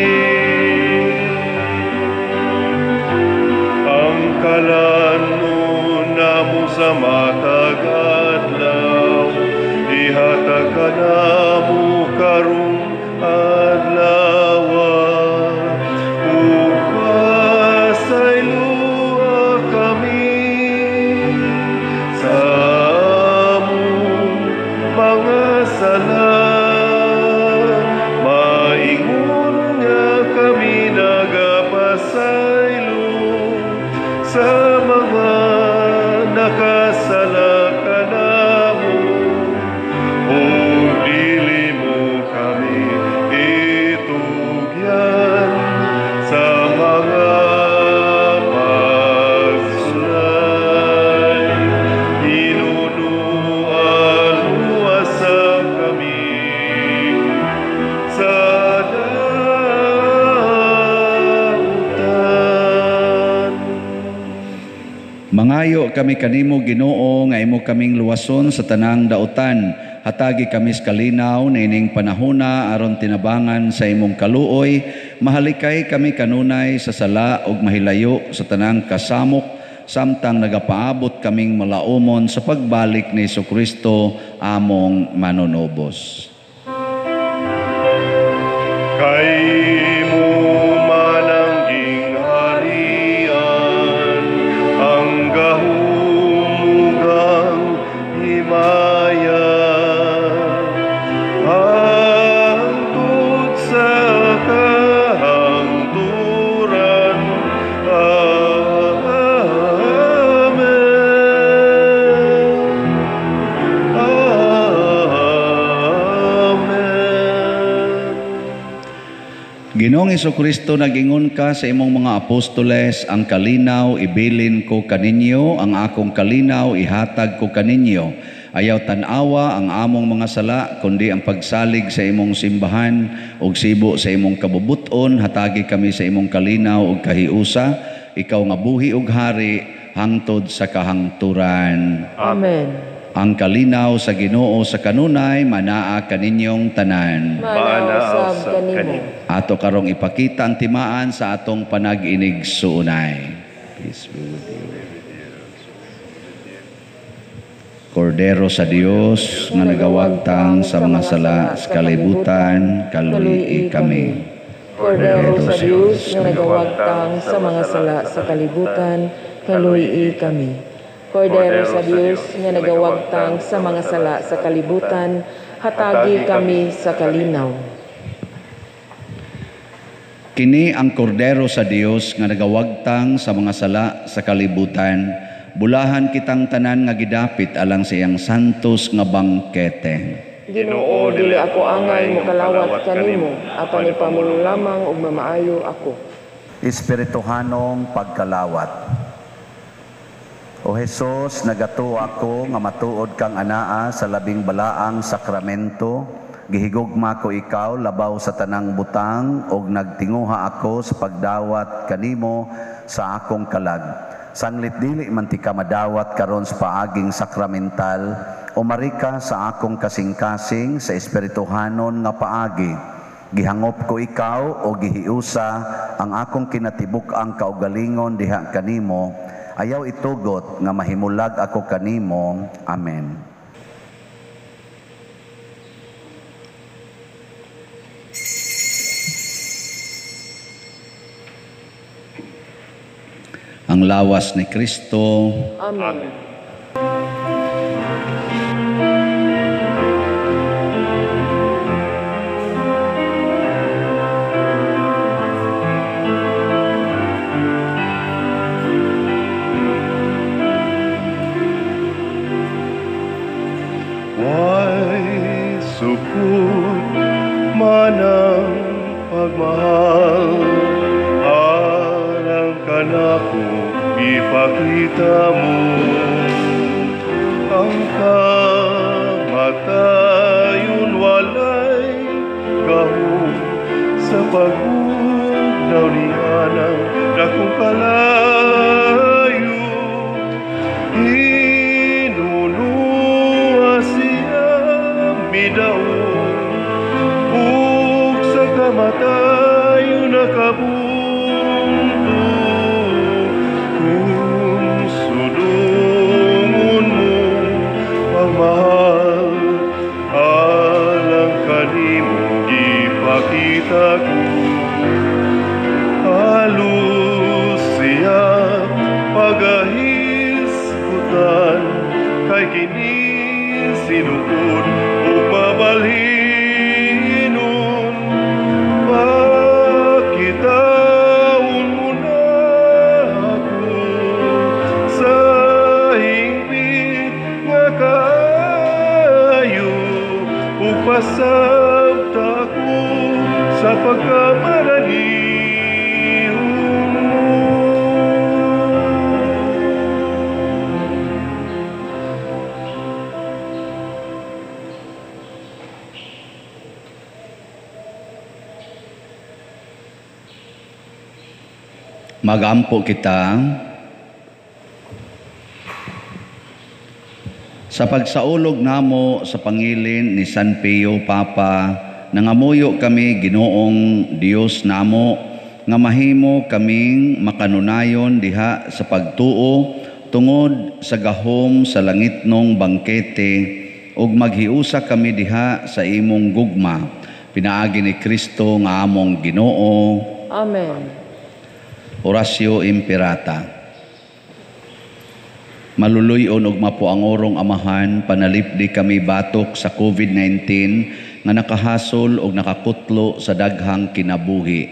A: Ang kalan mo na mo sa matag adlaw, ihatag ka na mo karong adlaw, upasayloa kami sa among mga sala, maingon nga kami nagapasaylo sa mga nakasala kanamo, o di
B: kami kanimo Ginoo nga imo kaming luwason sa tanang dautan. Hatagi kami sa kalinaw na ining panahona aron tinabangan sa imong kaluoy. Mahalikay kami kanunay sa sala ug mahilayo sa tanang kasamok samtang nagapaabot kaming malaumon sa pagbalik ni Jesucristo among manunobos.
A: Kay mo man ang gingharian, ang gahumugang himaya, hangtod sa kahangturan.
B: Ginoong Jesucristo, nag-ingon ka sa imong mga apostoles, ang kalinaw ibilin ko kaninyo, ang akong kalinaw ihatag ko kaninyo. Ayaw tanawa ang among mga sala, kundi ang pagsalig sa imong simbahan ug sibo sa imong kabubuton. Hatagi kami sa imong kalinaw ug kahiusa, ikaw nga buhi ug hari hangtod sa kahangturan.
D: Amen.
B: Ang kalinaw sa Ginoo sa kanunay manaa kaninyong tanan.
D: Manausab kanimo.
B: Ato karong ipakita ang timaan sa atong panag-inig suunay. Peace be with you. Kordero sa Dios nga nagawagtang sa mga sala sa kalibutan, kaluy kami.
D: Kordero sa Dios nga nagawagtang sa mga sala sa kalibutan, kaluy kami. Kordero sa Dios nga nagawagtang sa mga sala sa kalibutan, hatagi kami sa kalinaw.
B: Kini ang kordero sa Dios nga nagawagtang sa mga sala sa kalibutan. Bulahan kitang tanan nga gidapit alang sa iyang santos nga bangkete.
D: Ginoo, dili ako angay mo kalawat kanimo, apan ipamulo lamang ug mamaayo ako.
B: Espirituhanong pagkalawat. O Jesus, nagato ako nga matuod kang anaa sa labing balaang sakramento. Gihigugma ko ikaw labaw sa tanang butang ug nagtinguha ako sa pagdawat kanimo sa akong kalag. Sanglit dili man ti ka madawat karon sa paaging sakramental, umarika sa akong kasing-kasing sa espirituhanon nga paagi. Gihangop ko ikaw o gihiusa ang akong kinatibuk-ang kaugalingon diha kanimo. Ayaw itugot nga mahimulag ako kanimo. Amen. Ang lawas ni Kristo.
D: Amen.
A: Sukot man ang pagmahal, alang ka na ko ipakita mo. Ang kamatayon walay gahom sa pagugnaw niya ng dakong kalayo. Ug sa kamatayon nakabundo, kung sudungon mo pagmahal, alang kanimo gipakita ko. Halos siya pagahisgutan, kay kini sinukod ug mabalhinon. Pakitaon mo na ako sa hingpit nga kaayo, ug pasabta ko sa pagkamalahihon mo.
B: Magampo kita. Sa pagsaulog namo sa pangilin ni San Pio Papa, nangamuyo kami Ginoong Dios namo, nga mahimo kaming makanunayon diha sa pagtuo tungod sa gahom sa langitnong bangkete, ug maghiusa kami diha sa imong gugma. Pinaagi ni Kristo nga among Ginoo.
D: Amen.
B: Oratio Imperata. Maluluyon og mapuangorong Amahan, panalipdi kami batok sa COVID-19 nga nakahasol og nakakutlo sa daghang kinabuhi.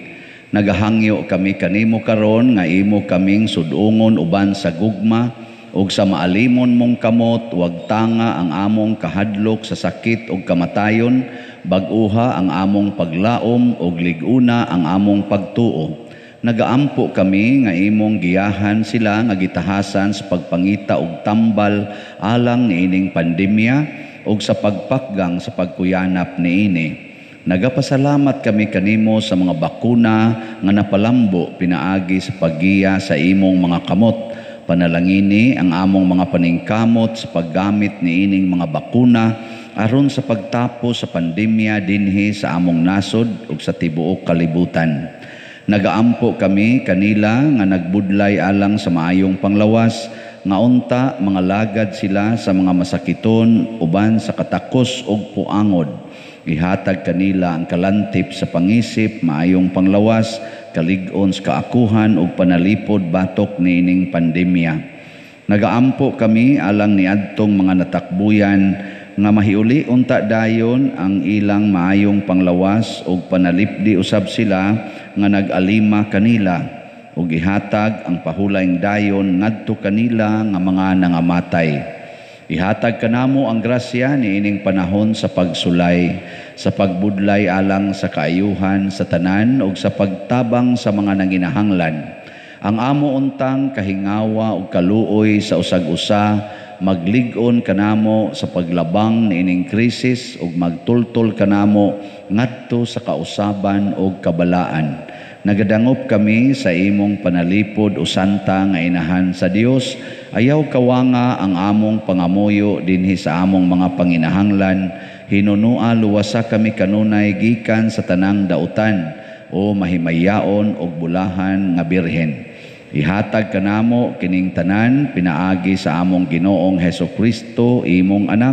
B: Nagahangyo kami kanimo karon nga imo kaming sudungon uban sa gugma ug sa maalimon mong kamot, wag tanga ang among kahadlok sa sakit ug kamatayon, bag-uha ang among paglaom ug liguna ang among pagtuo. Nagaampo kami nga imong giyahan sila nga gitahasan sa pagpangita og tambal alang niining pandemya ug sa pagpakgang sa pagkuyanap niini. Nagapasalamat kami kanimo sa mga bakuna nga napalambo pinaagi sa paggiya sa imong mga kamot. Panalangini ang among mga paningkamot sa paggamit niining mga bakuna aron sa pagtapos sa pandemya dinhi sa among nasod ug sa tibuok kalibutan. Nagaampo kami kanila nga nagbudlay alang sa maayong panglawas, nga unta mga lagad sila sa mga masakiton uban sa katakos ug puangod. Gihatag kanila ang kalantip sa pangisip, maayong panglawas, kalig-on sa kaakuhan ug panalipod batok niining pandemya. Nagaampo kami alang niadtong mga natakbuyan nga mahiuli unta dayon ang ilang maayong panglawas ug panalipdi usab sila nga nag-alima kanila ug ihatag ang pahulayng dayon ngadto kanila nga mga nangamatay. Ihatag kanamo ang grasya niining panahon sa pagsulay, sa pagbudlay alang sa kaayuhan sa tanan ug sa pagtabang sa mga nanginahanglan. Ang amo untang kahingawa ug kaluoy sa usag-usa maglig-on kanamo sa paglabang niining krisis ug magtultol kanamo ngadto sa kausaban ug kabalaan. Nagadangop kami sa imong panalipod o santa nga inahan sa Dios. Ayaw kawanga ang among pangamuyo dinhi sa among mga panginahanglan. Hinunua luwasa kami kanunay gikan sa tanang dautan o mahimayaon og bulahan nga birhen. Ihatag kanamo kining tanan pinaagi sa among Ginoong Hesukristo imong anak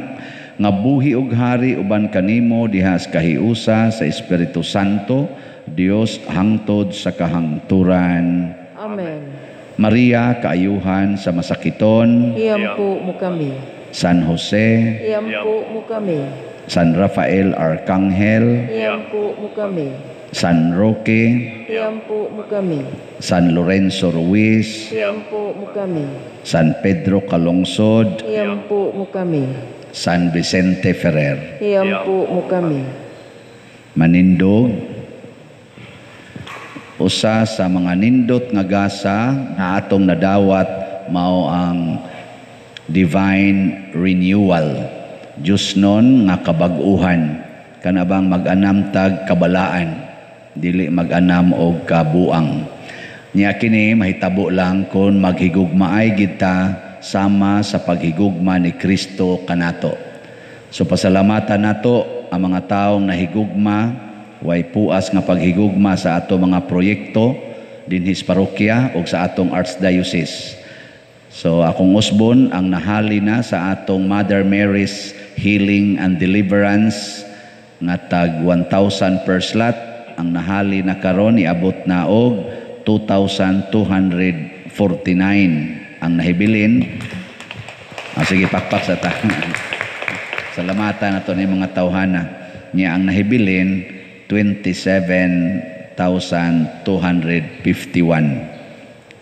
B: nga buhi ug hari uban kanimo diha sa kahiusa sa Espiritu Santo, Dios hangtod sa kahangturan.
D: Amen.
B: Maria, kaayuhan sa masakiton.
D: Iyampo mo kami.
B: San Jose,
D: Iyampo mo kami.
B: San Rafael Arcangel,
D: Iyampo mo kami.
B: San Roque,
D: Iyampo mo kami.
B: San Lorenzo Ruiz,
D: Iyampo mo kami.
B: San Pedro Calungsod,
D: Iyampo mo kami.
B: San Vicente Ferrer.
D: Iyampo mo kami.
B: Manindog, usa sa mga nindot nga gasa nga atong nadawat mao ang divine renewal. Diyos nun nga kabag-uhan, kanabang mag-anam tag kabalaan, dili mag-anam og kabuang. Niya kini mahitabo lang kung maghigugmaay kita sama sa paghigugma ni Kristo kanato. So pasalamatan nato ang mga taong nahigugma, way puas nga paghigugma sa ato mga proyekto dinhi sa parokya o sa atong archdiocese. So akong usbon ang nahali na sa atong Mother Mary's Healing and Deliverance nga tag 1,000 per slot. Ang nahali na karon iabot na og 2,249 ang nahibilin. Sige, pakpak sa ta. Salamatan nato ni mga tawhana. Niya ang nahibilin 27,251.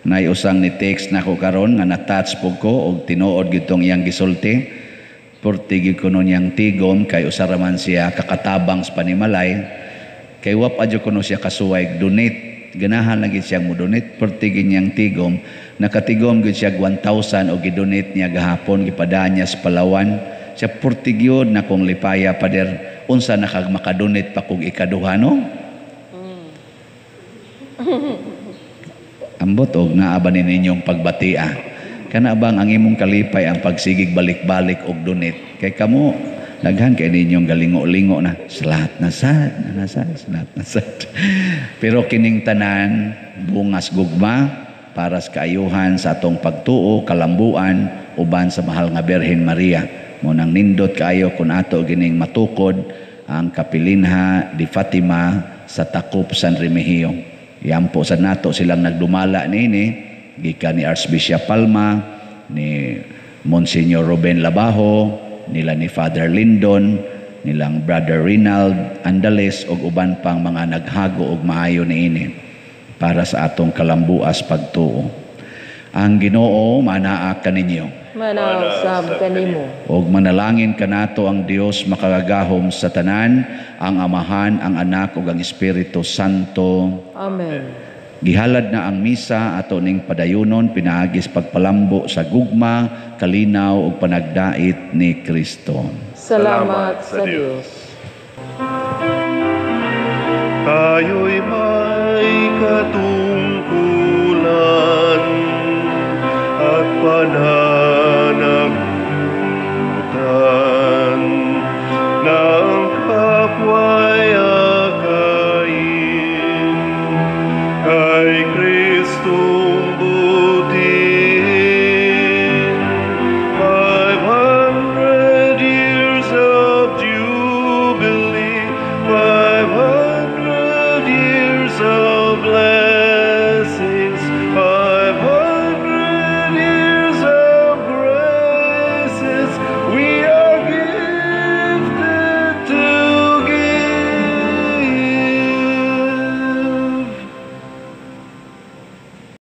B: Naiusang ni text na ko karon nga na-touch po ko og tinuod gitong iyang gisulti. Portigi ko nun niyang tigom kay usaraman siya kakatabang sa panimalay. Kay wap adyo ko nun siya kasuway donate. Ganahan lagi siyang mo donate. Portigi niyang tigom. Nakatigom gud siya 1,000 o gidonate niya gahapon gipadaan niya sa Palawan. Siya portigyod na kong lipaya pader unsa makadonate pa kog ikaduha no? Ambot og naaba ninyong pagbatia. kana bang ang imong kalipay ang pagsigig balik-balik og donate kay kamo daghan kay ninyong galingo-lingo na salat na sad salat na sad. Pero kining tanan bungas gugma para sa kaayuhan sa atong pagtuo kalambuan uban sa mahal nga Birhen Maria. Mo nang nindot kaayo kun ato gining matukod ang Kapilinha di Fatima sa Takop San Remigio. Yampo sa nato silang nagdumala niini gikan ni Archbishop Palma, ni Monsignor Ruben Labajo, nila ni Father Lindon, nilang Brother Rinald Andales ug uban pang mga naghago og maayo niini para sa atong kalambuas pagtuo. Ang Ginoo manaa kaninyo.
D: Manausab kanimo.
B: Og manalangin kanato ang Dios makagagahom sa tanan, ang Amahan, ang Anak ug ang Espiritu Santo.
D: Amen.
B: Gihalad na ang misa ato ning padayunon pinaagis pagpalambo sa gugma, kalinaw ug panagdait ni Kristo.
D: Salamat sa Dios.